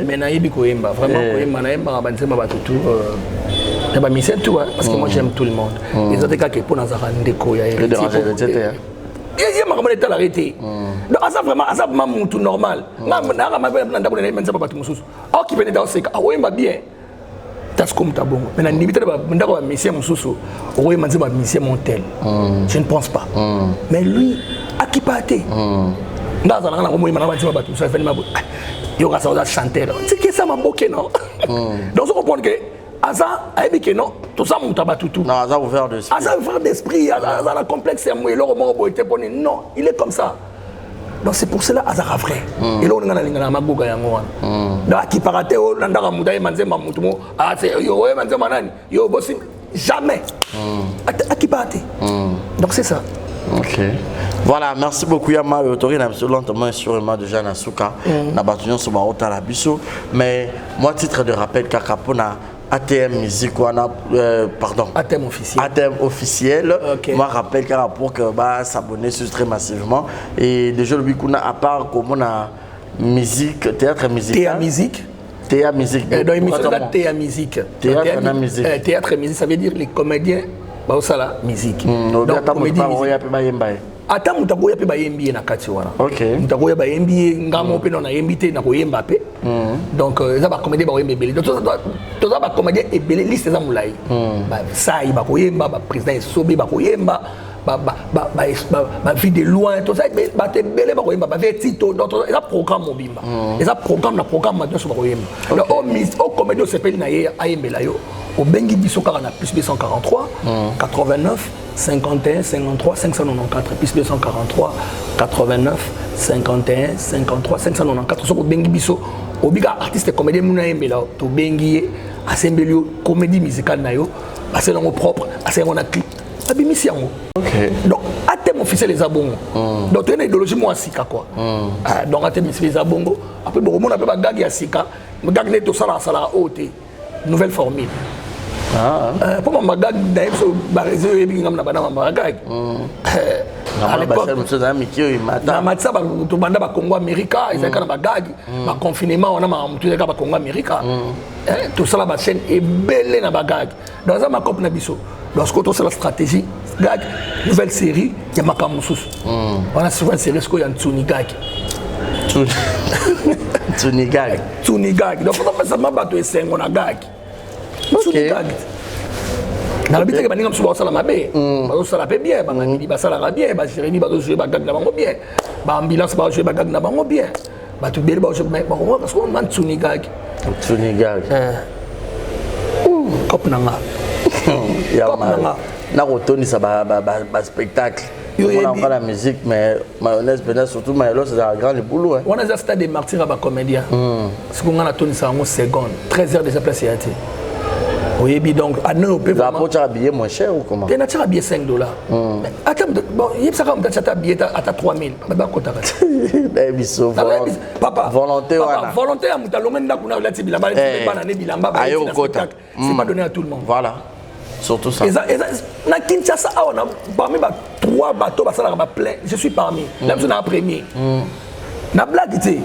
mais naïbi koemba vraiment koemba naemba banzema batutu et ba mission tout parce que moi j'aime tout le monde les autres cas que pour nazara ndeko ya etc. il y a ma état arrêté donc ça vraiment mutu normal na ma na ndako na menza batu mususu au qui venait dans ce cas oemba bien tas comme ta bongo mais na limite ba ndako ba mission mususu oemba nzeba mission montel je ne pense pas mais lui akipate ndaza na ko moyima na bantima batu ça fait mabo yo ka ça chanter c'est que ça m'a boqué non donc on comprend que Aza aibi que non tout ça monta batutu non Aza ouvert d'esprit Aza ouvert d'esprit Aza la complexe moi le roman boité poni non il est comme ça donc c'est pour cela Aza vrai et là on ngana lingana magoga yango wana donc akipate o ndaka mudaye manzema mutumo c'est yo we manzema nani yo bossi jamais akipate donc c'est ça. Ok. Voilà, merci beaucoup Yama. Autorité absolument sûrement déjà na Souka. Na batunion sur Marota la biso. Mais moi titre de rappel Kakapona ATM musique pardon. ATM officiel. ATM officiel. Okay. Moi rappelle car pour que s'abonner sur très massivement et déjà le bikuna à part comme on a musique théâtre musical. Théâtre musique. Théâtre musique. Dans l'émission de théâtre musique. Théâtre musique. Théâtre musique ça veut dire les comédiens ba osala musique donc comédie ya pe ba yemba ata mutako ya pe ba yembi na kati wana OK mutako ya ba yembi ngamo pe na yembi te na ko yemba pe donc ça ba comédie ba yemba belé donc to ça ba comédie e belé liste za mulai ba sai ba ko yemba ba président sobe ba ko yemba vie de loin tout ça ba te belé ba koyemba ba tito donc ça programme mobimba et ça programme maintenant sur koyemba au comédie au s'appelle na ye ayembela yo au bengi biso kaka na plus 243 89 51 53 594 plus 243 89 51 53 594 so au bengi biso obiga artiste comédien muna ayembela to bengi asembelio comédie musicale na yo c'est dans propre c'est on a clip abimisi yango donc à thème officiel les abongo donc tu as une idéologie moi sika quoi donc à thème les abongo après bon on appelle bagag ya sika bagag neto sala haute nouvelle formule pour ma bagag d'ailleurs so barezo et bingam na bana ma bagag à l'époque na matsa ba to banda ba Congo America ils étaient na bagag ba confinement on a ma tout ba Congo America tout ça la chaîne est belle na bagag dans ça ma cop na biso lorsque tu as la stratégie gag nouvelle série il y a makamusus on a souvent une série ce qu'il y a Tsuni Gag Tsuni Gag donc on a fait ça ma bateau et c'est on a Gag Tsuni Gag na habité que baningam souvent ça la mabe ba ça la bien ba ngami ba ça la bien ba Jérémy ba jouer ba Gag na bango bien ba ambulance ba jouer ba Gag na bango bien ba tu bien ba jouer ba parce qu'on man Tsuni Gag cop nanga na rotonisa ba spectacle on a encore la musique mais mayonnaise peut-être surtout mayonnaise c'est un grand boulot on a déjà stade des martyrs à comédien ce qu'on a tonisa en seconde 13 heures déjà placé à été oui donc à nous peut vraiment tu as billet moins cher ou comment tu as billet $5 attends bon il ça comme tu as billet à 3000 ba kota baby so papa volonté wana volonté à mutalonga ndakuna la tibilamba bana ne bilamba ba c'est pas donné à tout le monde voilà surtout ça na Kinshasa on a parmi 3 bateaux ça la plein je suis parmi là je suis en premier na blague tu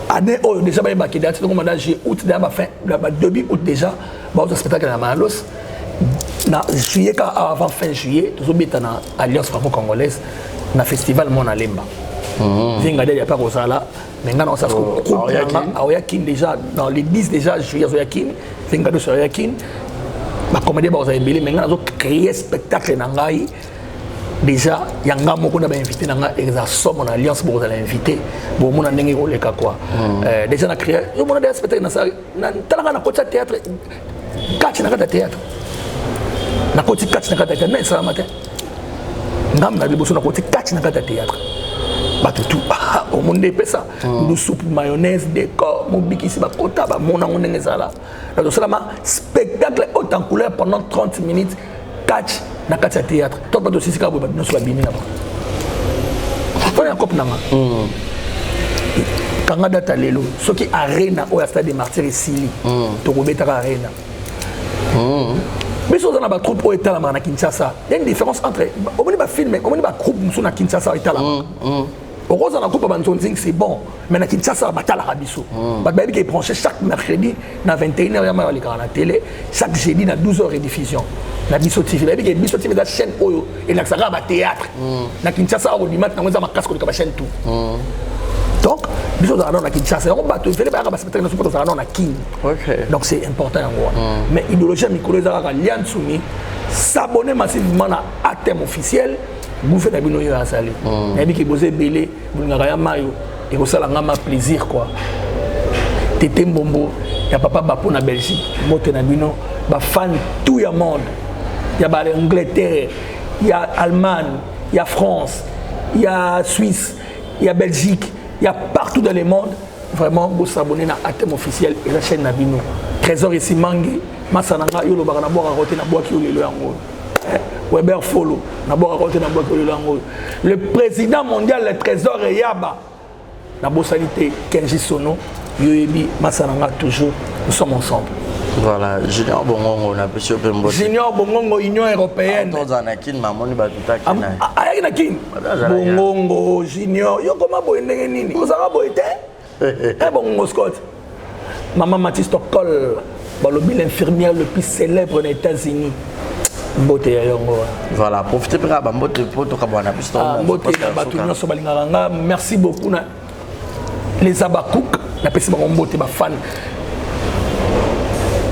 année déjà ba ki date donc on a août déjà fin début août déjà ba au spectacle na Malos na juillet avant fin juillet tout beta na alliance franco-congolaise na festival Mona Lemba vinga il y a pas ça là maintenant on s'est Aoyakin déjà dans les 10 déjà juillet Aoyakin vinga de Aoyakin ma comédie ba embelé maintenant on a créé spectacle na ngai déjà yanga moko na ba invité na nga exactement mon alliance bo za l'invité bo mona ndenge ko leka quoi déjà na créé yo mona des spectacle na ça na talanga na côté théâtre catch na théâtre na côté catch na théâtre na ça matin ngam na liboso na côté catch na théâtre ba tout au monde est ça nous soupe mayonnaise décor mon bikisi ba kota ba mona ndenge ça là donc ça ma spectacle haute en couleur pendant 30 minutes catch na kati théâtre to pas aussi ka bo bino so bini na ba on a cop na ma kanga data lelo soki arena au stade des martyrs ici to ko beta arena mais so na ba troupe au état na Kinshasa il y a une différence entre au moni ba film au moni ba groupe musu na Kinshasa état là heureusement la coupe à Banzonzing c'est bon mais na Kinshasa batala rabiso ba baby qui branché chaque mercredi na 21h ya ma la télé chaque jeudi na 12h rediffusion na biso TV baby qui biso TV la chaîne oyo et na ça ba théâtre na Kinshasa au dimanche na ngeza makasi ko ka chaîne tout donc biso dans na Kinshasa on bato fele ba spectacle na support na king donc c'est important en gros mais idéologie mikolo za ka liansumi s'abonner massivement à thème officiel bouffer na bino yo asali na bi ki bosé belé ngaka ya mayo et ko sala ngama plaisir quoi tété mbombo ya papa bapo na Belgique moté na bino ba fan tout ya monde ya ba Angleterre ya Allemagne ya France ya Suisse ya Belgique il y a partout dans le monde vraiment vous s'abonner à thème officiel et la chaîne na bino trésor ici mangi masananga yo lo ba na boka roté na boki yo lelo yango Weber Follow na boka roté na boki yo lelo yango le président mondial le trésor Yaba na bosalité Kenji Sono yoyebi masananga toujours nous sommes ensemble. Voilà, Junior Bongongo, on a pu choper un Junior Bongongo, Union Européenne. Dans un akin, maman, il va tout à fait. Aïe, Nakin. Bongongo, Junior, yo comment boy nini? Vous avez boy eh Bongongo Scott. Maman Mathis Stockholm, l'infirmière le plus célèbre des États-Unis. Beauté voilà, profitez pour la beauté pour tout cabana plus merci beaucoup les Abakouk, la personne beauté ma fan.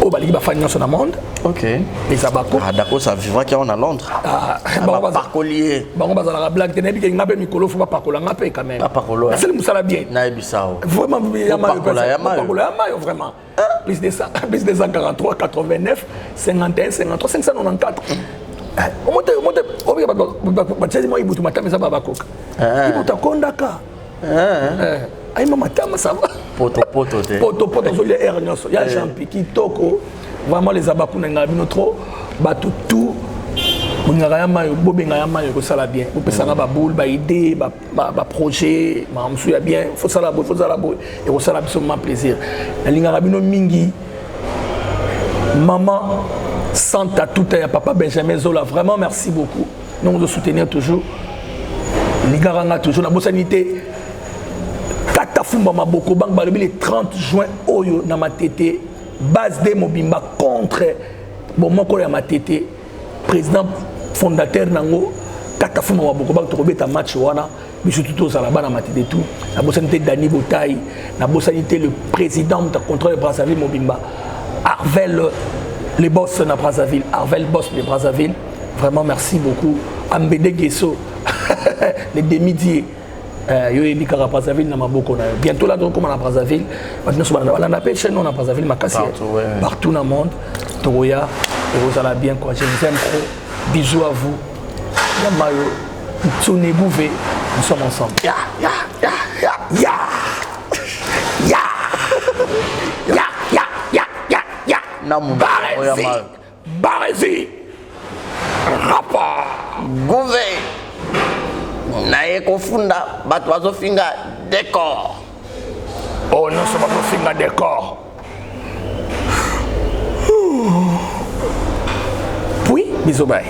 Oh, bah, il va faire sur le monde. Ok. Les abako. Ah, d'accord, ça vivra quand on est à Londres. Ah, bah, parcolier. Bah, on va dans la blague. Tu n'as pas dit qu'il y a un micro, faut pas parcoler, on a quand même. Pas parcoler. C'est le moussala bien. Naïbissao. Vraiment, il y a maillot. Vraiment. Plus de 143, 89, 51, 53, 594. On monte, il bouge matin, ça va bakoka. Il bouge kondaka. Aïe, maman, ça va. Poto, il y a Ernos, il y a Jean Piki, Toko. Vraiment, les abakous n'ont trop. Batou tout. On a rien que ça va bien. On peut savoir ma boule, ma idée, ma projet, ma monsieur bien. Faut ça la boule, et ça la absolument plaisir. La ligne arabino mingi, maman, Santa tout à papa Benjamin Zola. Vraiment merci beaucoup. Nous nous soutenir toujours. Les garanga toujours la bonne sanité. Katafumba Maboko Bank Balobi le 30 juin Oyo na matete base de Mobimba contre bon moko ya matete président fondateur nango Katafumba Maboko Bank to beta match wana biso tout za la bana matete tout la bonne sanité Dani Botaï la bonne sanité le président de contrôle de Brazzaville Mobimba Arvel les boss na Brazzaville Arvel boss de Brazzaville vraiment merci beaucoup Ambede Gesso les demi-diés yo yebi kaka Brazzaville na maboko na bientôt là donc comme na Brazzaville maintenant sur la na pêche non na Brazzaville makasi partout dans le monde Toya et vous allez bien quoi je vous aime trop bisous à vous ya mayo tsone bouvé nous sommes ensemble ya Barezi rapport Gouvé naye kofunda bato bazofinga décor. Oh non, c'est pas kofinga décor. Puis, bisous bye.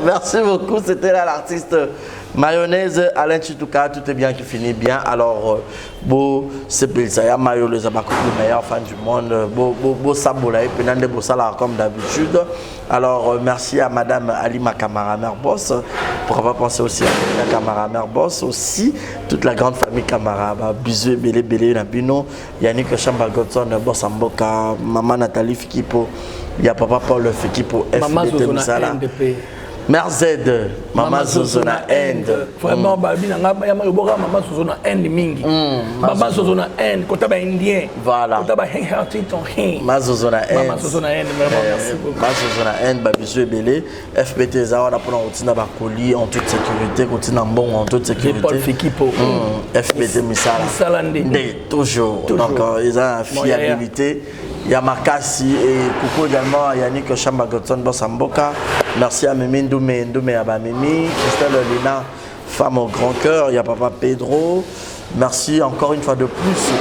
Merci beaucoup, c'était là l'artiste Mayonnaise Alain Chitouka, tout est bien qui finit bien. Alors, beau, c'est Pilsaya Mayo, les Abakou, le meilleur fan du monde. Beau Saboula et Penande Bossala comme d'habitude. Alors, merci à Madame Alima Kamara Mère Boss. Pourquoi pas penser aussi à Alima Kamara Mère Boss aussi. Toute la grande famille Kamara. Bisous, Bélé, Nabino. Yannick Chamba Godson, Boss Amboka, Maman Nathalie Fikipo. Il y a Papa Paul Fikipo, FDT Moussala. Mère Z, Maman Zozona End. Vraiment, Maman Zozona End mingi. Maman Zozona End, quand tu es indien. Voilà. Quand tu es Maman Zozona End. Maman Zozona End, vraiment, merci beaucoup. Maman Zozona End, bisous et belé. FBT Zawa, on a pris un routine à Bakoli en toute sécurité, routine en bon en toute sécurité. Paul Fikipo. FBT Missala. Toujours. Donc, ils ont une fiabilité. Yamakasi et coucou également à Yannick Chamba Godson Bossamboka. Merci à Mimi Ndoumé Abamimi, Christelle Lina, femme au grand cœur. Il y a Papa Pedro. Merci encore une fois de plus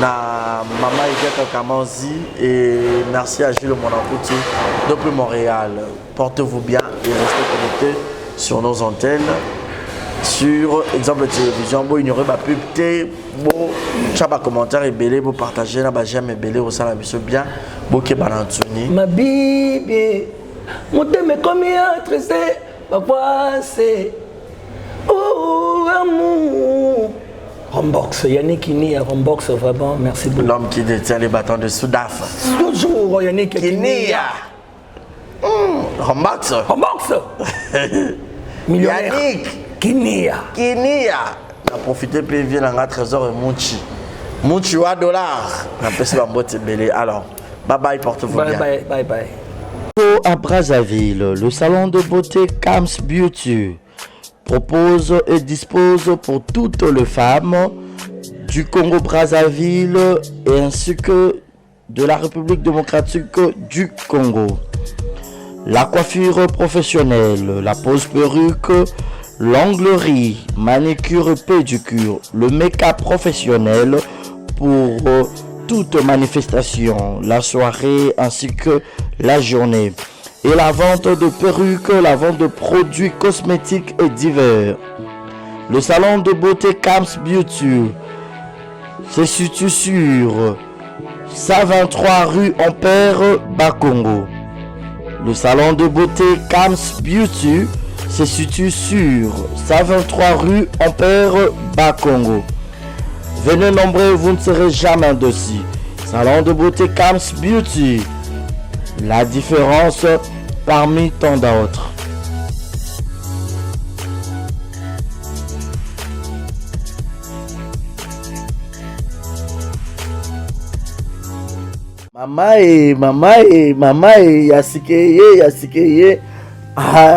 à Maman Igeka Kamanzi et merci à Gilles Monakouti depuis Montréal. Portez-vous bien et restez connectés sur nos antennes. Sur exemple télévision, vous ignorez ma pub, vous chaba commentaire et belé, vous partagez, vous j'aime et belé, vous savez bien, vous qui banantuni. Ma bibi, mon thème est comme triste, ma voix c'est oh amour. Rombox, Yannick Kini à Rombox, vraiment, merci beaucoup. L'homme qui détient les bâtons de Soudaf. Toujours Yannick Kini. Rombox. Millionnaire. Yannick. Kinia. On a profité pour vivre dans un trésor et Mouchi ou à $. On a passé la boîte belé. Alors, bye bye, portez-vous bien. Bye. À Brazzaville, le salon de beauté Kams Beauty propose et dispose pour toutes les femmes du Congo Brazzaville et ainsi que de la République démocratique du Congo. La coiffure professionnelle, la pose perruque, l'onglerie, manicure et pédicure, le make-up professionnel pour toute manifestation, la soirée ainsi que la journée. Et la vente de perruques, la vente de produits cosmétiques et divers. Le salon de beauté Kams Beauty se situe sur 123 rue Ampère, Bakongo. Le salon de beauté Kams Beauty se situe sur 123 rue Ampère, Bakongo. Venez nombreux, vous ne serez jamais dessus. Salon de beauté Kams Beauty. La différence parmi tant d'autres. Mama yasikeye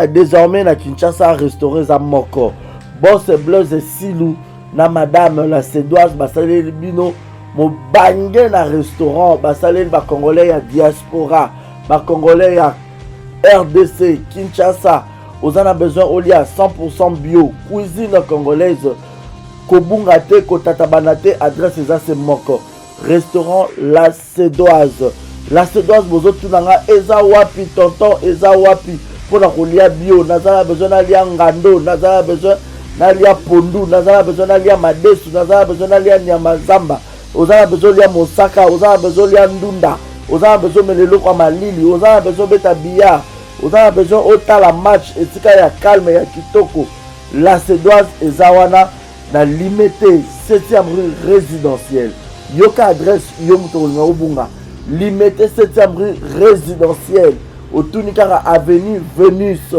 désormais na Kinshasa restauré za moko boss Blaise Silou na madame la Sédoise basaleli bino mobange na restaurant basaleli ba congolais ya diaspora ba congolais ya RDC Kinshasa ozana besoin olia 100% bio cuisine congolaise kobunga te kotatabana te adresse eza se moko restaurant La Sédoise. La Sédoise bozo tunanga eza wapi tonton eza wapi pona kolia bio nazala besoin nalia ngando nazala besoin nalia pondu nazala besoin nalia madesu nazala besoin nalia nyama zamba ozala besoin lia mosaka ozala besoin lia ndunda ozala besoin melelo kwa malili ozala besoin beta billard ozala besoin otala match etika ya calme ya kitoko. La Sédoise eza wana na limité 7e rue résidentielle. Yoka adresse yomutolinga obunga limité 7e rue résidentielle au Tunikara avenue Vénus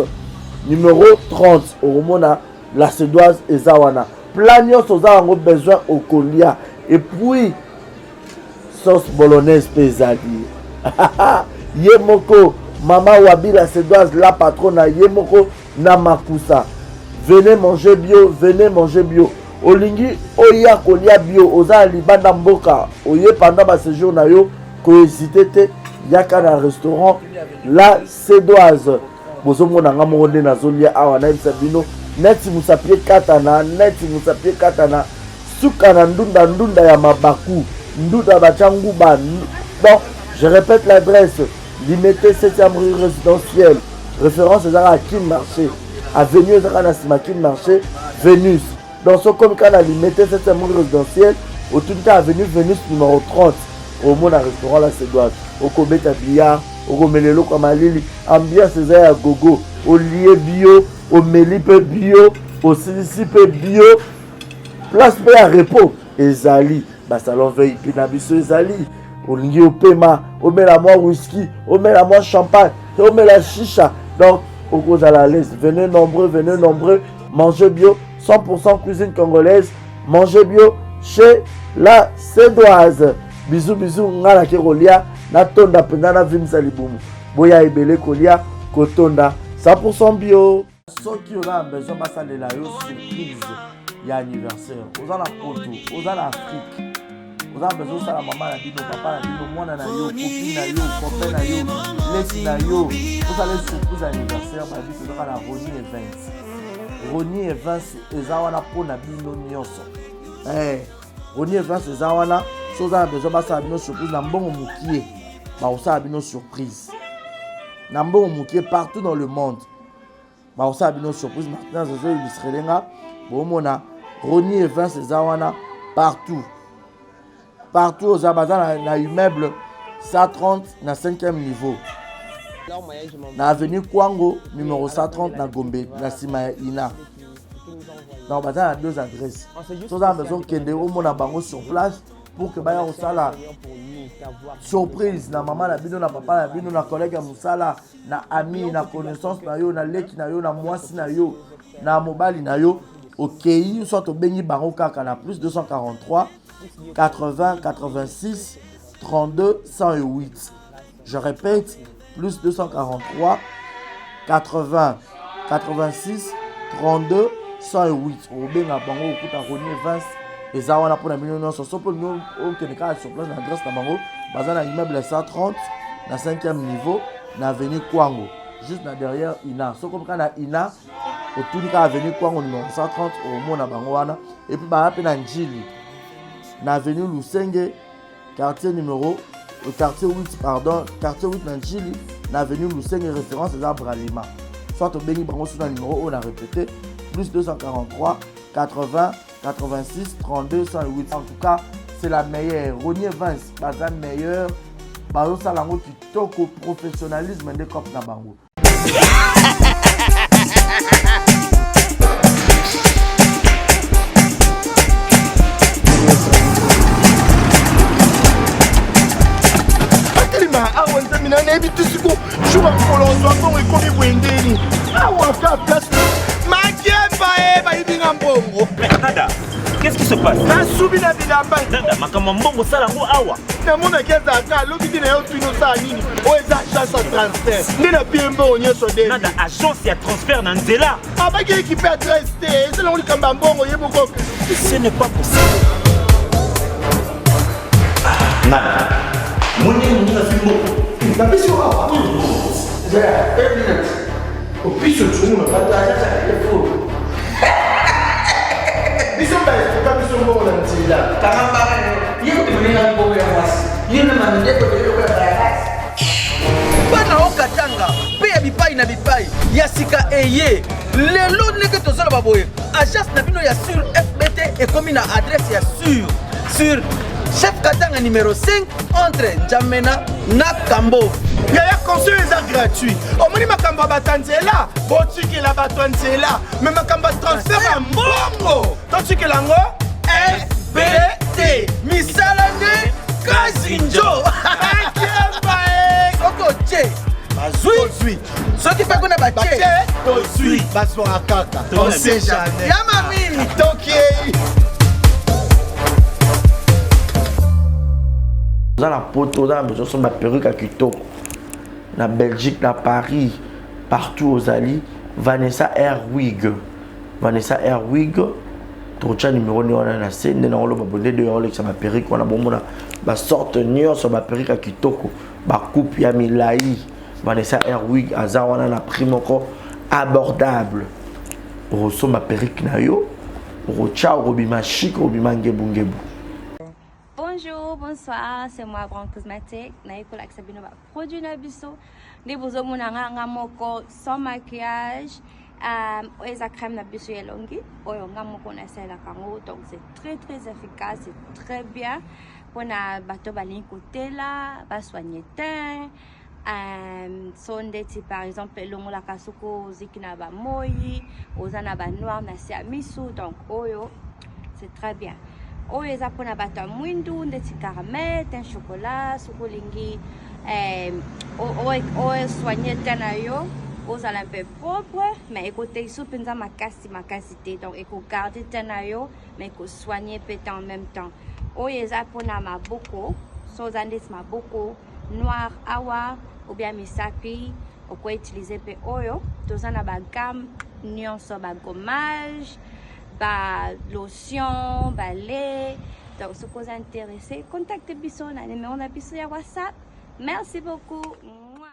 numéro 30 au Mona. La Sédoise et Zawana plagnon soza ngo besoin au colia et puis sauce bolognaise pesadi yemoko mama wabi La Sédoise la patronne yemoko na makusa venez manger bio olingi oya kolia bio oza libanda mboka oye pendant ba séjour na yo ko hésiter te yaka na restaurant La Sédoise bozomona nga monde na zolia awa na bino neti musapie katana suka na ndunda ya mabaku ndunda bachangu ba bon je répète l'adresse limité 7e rue résidentielle référence à Kin Marché avenue Zakanasima Kin Marché Vénus dans ce comme quand la limité 7e rue résidentielle au tout cas avenue Vénus numéro 30 au monde restaurant La Sédoise au Kobeta billard au Gomelelo comme Malili ambiance ya gogo au lieu bio au Melipe bio au Silisipe bio place pe à repos ezali ba salon veille na biso ezali olingi opema omela moi whisky omela moi champagne omela chicha donc au cause à la l'aise venez nombreux mangez bio 100% cuisine congolaise mangez bio chez La Sédoise. Bisous ngala ke kolia na tonda penda na vimsa libumu boya ebele kolia kotonda 100% bio. Soki oza besoin basalela yo surprise ya anniversaire oza na poto oza na Afrique oza besoin sala mama na bino papa na bino mwana na yo copine na yo copain na yo lesi na yo osala surprise anniversaire babiso ozaka na Roni Events eza wana mpona bino nyonso Roni Events eza wana so oza besoin basala bino surprise na mbongo mokie baosala bino surprise na mbongo mokie partout dans le monde baosala bino surprise maintenant zozo ilustrelenga bomona Roni Events eza wana partout oza baza na immeuble 130 na 5e niveau na avenue Kwango numéro 130 na Gombe na sima ya Ina. Donc baza na deux adresses so oza besoin kende omona bango sur place pour que baya osala surprise na mama na bino na papa na bino na collègue ya musala na ami na connaissance na yo na leki na yo na mwasi na yo na mobali na yo okei soit obengi bango kaka na plus 243 80 86 32 108. Je répète plus 243 80 86 32 108 obenga bango okuta Roni Events eza wana mpona bino nyonso so mpo bino okende kaka sur place na adresse na bango baza na immeuble 130 na 5e niveau na avenue Kwango juste na derrière Ina so comme kana Ina otuli kaka avenue Kwango numéro 130 omona bango wana et puis baya mpe na Njili na avenue Lusenge quartier 8 na Njili na avenue Lusenge référence eza Bralima soit obengi bango sur na numéro on a répété plus 243 80 86 32 108. En tout cas, c'est la meilleure. Roni Events, baza meilleur. Bazo salango kitoko professionnalisme de cop na bango. na awa nzambe na nayebi tusiku jour akolozwa mbongo ekomi bwendeni awa ka place makeba e bayibinga mbongo. Mais Nada, qu'est-ce qui se passe? nasubi na bilamba Nada, makambo mbongo sala ngo awa. namonaki ezalaka alobi ti na yo tino osala nini oyo eza agence ya transfert nde na bie mbongo nyonso de Nada, agence ya transfert na nzela. abaki ekipe adresse te ezelango likambo ya mbongo ye moko. Ce n'est pas possible. Nada. Mwenye mwenye fimbo. napesi yo awa opiso tumu na Bataja telefone. biso baestoka biso mbongo na nzela Kangamba yeye tumenena mbongo ya mwasi. Yeye na mandeko de ya baraka. bana okatanga mpe ya bipai na bipai ya sika eye lelo ndenge tozala baboye agence na bino ya sur fbt ekomi na adresse ya sur chef katanga numéro 5 entre njamena na kambo. yaya conseil eza gratuit omoni makambo ya bato ya nzela botikela bato ya nzela me makambo ya transfert ya mbongo totikela yango fbt misala nde kasi njo soki otie bazwi soki mpe kuna batie tozwi bazwaka kaka on sait jamais ya mamini tokei Dans la poto, dans la maison, sur ma perruque à Kitoko. Na Belgique, na Paris, partout aux alliés. Vanessa Airwig. Vanessa Airwig. Trocha numéro 9 on a na scène. Nous avons le de Rolex sur ma perruque. On a bon ma sorte nion sur ma perruque à Kitoko. Ma coupe ya Milai. Vanessa Airwig. Azawana na prix encore abordable. Rosso ma perruque na yo. Rocha robima chic robima ngebu. Bonjour, bonsoir, c'est moi Grand Cosmétique. Naïko Laksabino va produit Nabiso. Des beaux hommes moko sans maquillage. Eza crème Nabiso yelongi. Oyo ngamoko na sela kango. Donc c'est très efficace, c'est très bien. Pour na bateau balin côté là, va soigner teint. Sondeti par exemple longo la kasuko zikina ba moi, ozana ba noir na siamisu. Donc oyo c'est très bien. Oyo eza pona bato ya mwindu ndeti caramel, teint chocolat, sukolingi oyo soigner teint na yo ozala un peu propre mais ekoteisa mpenza makasi te donc ekogarde teint na yo mais ekosoigner pe en même temps. Oyo eza pona maboko so oza ndeti maboko noir awa ou bien misapi okoutilize pe oyo toza na bagamme nyonso bagommage ba lotion, ba lait. Donc, si vous êtes intéressé, contactez Bisso, on a le numéro de Bisso et WhatsApp. Merci beaucoup.